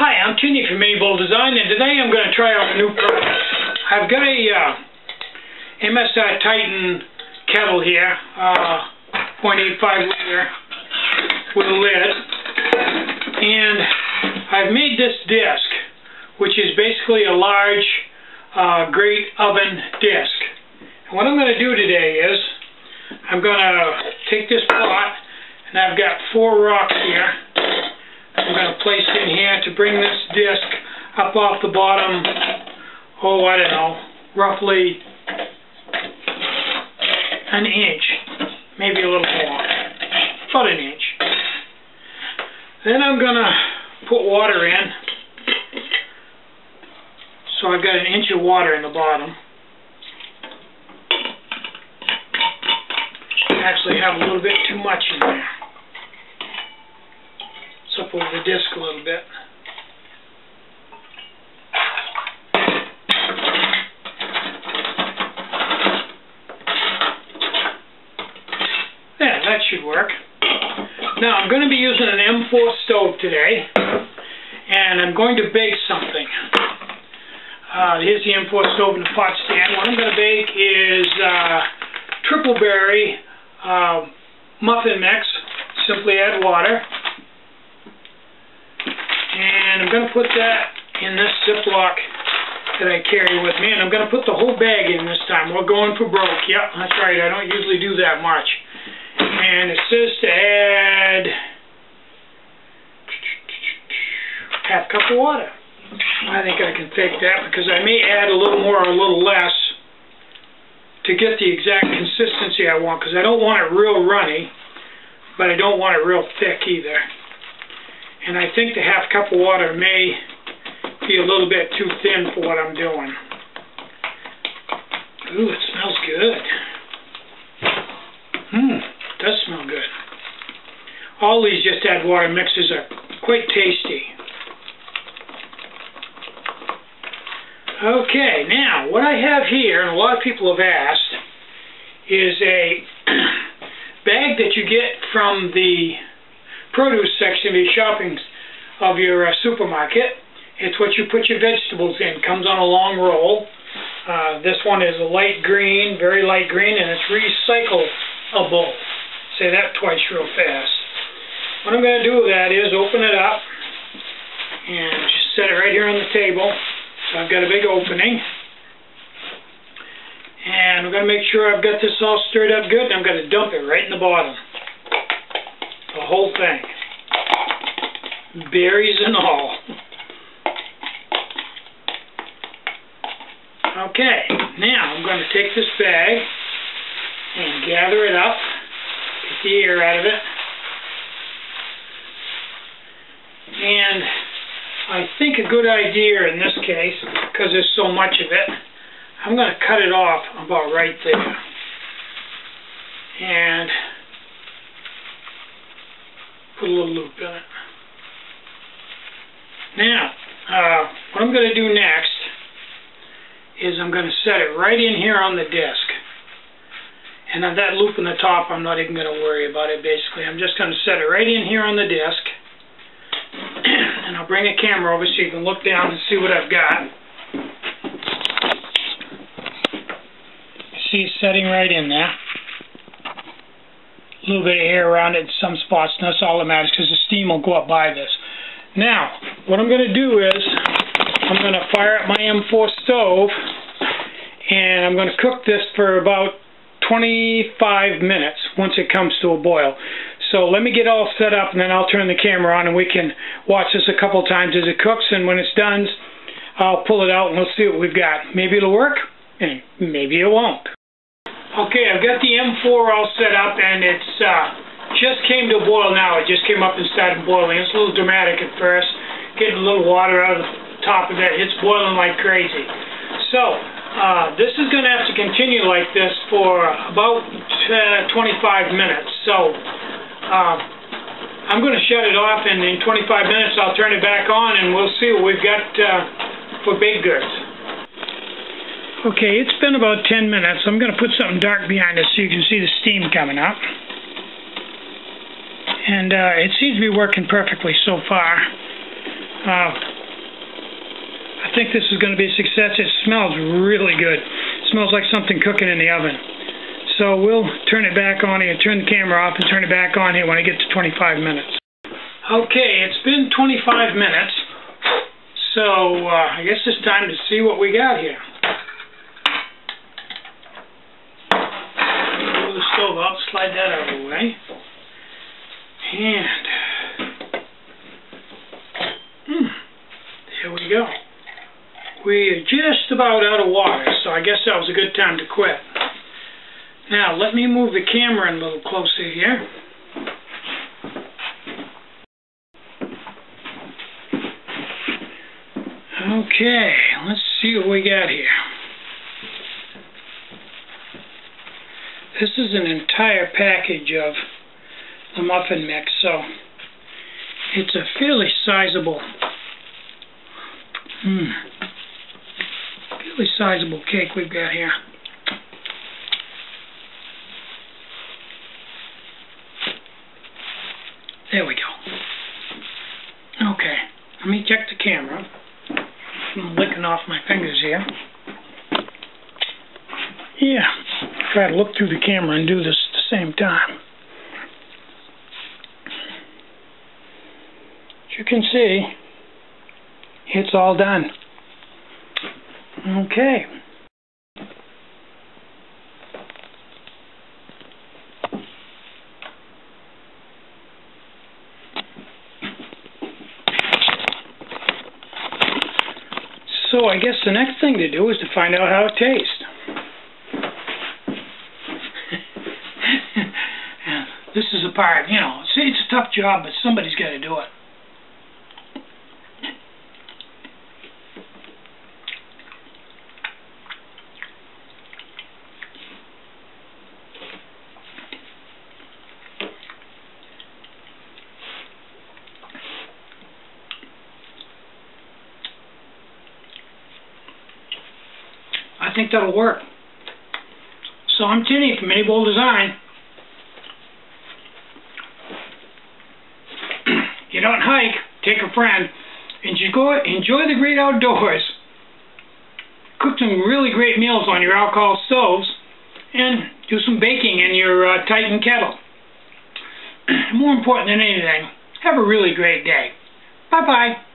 Hi, I'm Tinny from Mini Bowl Design, and today I'm going to try out a new product. I've got a MSI Titan kettle here, 0.85 liter with a lid, and I've made this disc, which is basically a large grate oven disc. And what I'm going to do today is I'm going to take this pot, and I've got 4 rocks here. I'm going to place in here to bring this disc up off the bottom, I don't know, roughly an inch, maybe a little more, about an inch. Then I'm going to put water in, so I've got an inch of water in the bottom. I actually have a little bit too much in there. Up over the disc a little bit. Yeah, that should work. Now I'm going to be using an M4 stove today, and I'm going to bake something. Here's the M4 stove and the pot stand. What I'm going to bake is triple berry muffin mix. Simply add water. And I'm going to put that in this Ziploc that I carry with me, and I'm going to put the whole bag in this time. We're going for broke. Yep, that's right. I don't usually do that much. And it says to add half cup of water. I think I can fake that because I may add a little more or a little less to get the exact consistency I want, because I don't want it real runny, but I don't want it real thick either. And I think the half cup of water may be a little bit too thin for what I'm doing. Ooh, it smells good. It does smell good. All these just add water mixes are quite tasty. Okay, now what I have here, and a lot of people have asked, is a bag that you get from the produce section of your supermarket. It's what you put your vegetables in. Comes on a long roll. This one is a light green, very light green, and it's recyclable. Say that twice real fast. What I'm going to do with that is open it up and just set it right here on the table. So I've got a big opening. And I'm going to make sure I've got this all stirred up good, and I'm going to dump it right in the bottom. The whole thing. Berries and all. Okay, now I'm going to take this bag and gather it up, get the air out of it, and I think a good idea in this case, because there's so much of it, I'm going to cut it off about right there. And put a little loop in it. Now, what I'm going to do next is I'm going to set it right in here on the disc. And on that loop in the top, I'm not even going to worry about it, basically. I'm just going to set it right in here on the disc. And I'll bring a camera over so you can look down and see what I've got. You see it's setting right in there. A little bit of air around it in some spots, and that's all that matters because the steam will go up by this. Now, what I'm going to do is I'm going to fire up my M4 stove, and I'm going to cook this for about 25 minutes once it comes to a boil. So let me get all set up, and then I'll turn the camera on, and we can watch this a couple times as it cooks, and when it's done, I'll pull it out, and we'll see what we've got. Maybe it'll work, and maybe it won't. Okay, I've got the M4 all set up, and it's just came to a boil now. It just came up and started boiling. It's a little dramatic at first, getting a little water out of the top of it. It's boiling like crazy. So, this is going to have to continue like this for about 25 minutes. So, I'm going to shut it off, and in 25 minutes I'll turn it back on, and we'll see what we've got for baked goods. Okay, it's been about 10 minutes. I'm going to put something dark behind it so you can see the steam coming up. And it seems to be working perfectly so far. think this is going to be a success. It smells really good. It smells like something cooking in the oven. So we'll turn it back on here, turn the camera off and turn it back on here when I get to 25 minutes. Okay, it's been 25 minutes. So I guess it's time to see what we got here. Move the stove out, slide that out of the way. And there we go. We're just about out of water, so I guess that was a good time to quit. Now, let me move the camera in a little closer here. Okay, let's see what we got here. This is an entire package of the muffin mix, so it's a fairly sizable cake we've got here. There we go. Okay, let me check the camera. I'm licking off my fingers here. Yeah, try to look through the camera and do this at the same time. As you can see, it's all done. Okay. So I guess the next thing to do is to find out how it tastes. This is the part, you know, see, it's a tough job, but somebody's got to do it. I think that'll work. So I'm Tinny from Mini Bowl Design. You don't hike, take a friend, and you go enjoy the great outdoors. Cook some really great meals on your alcohol stoves, and do some baking in your Titan kettle. More important than anything, have a really great day. Bye-bye.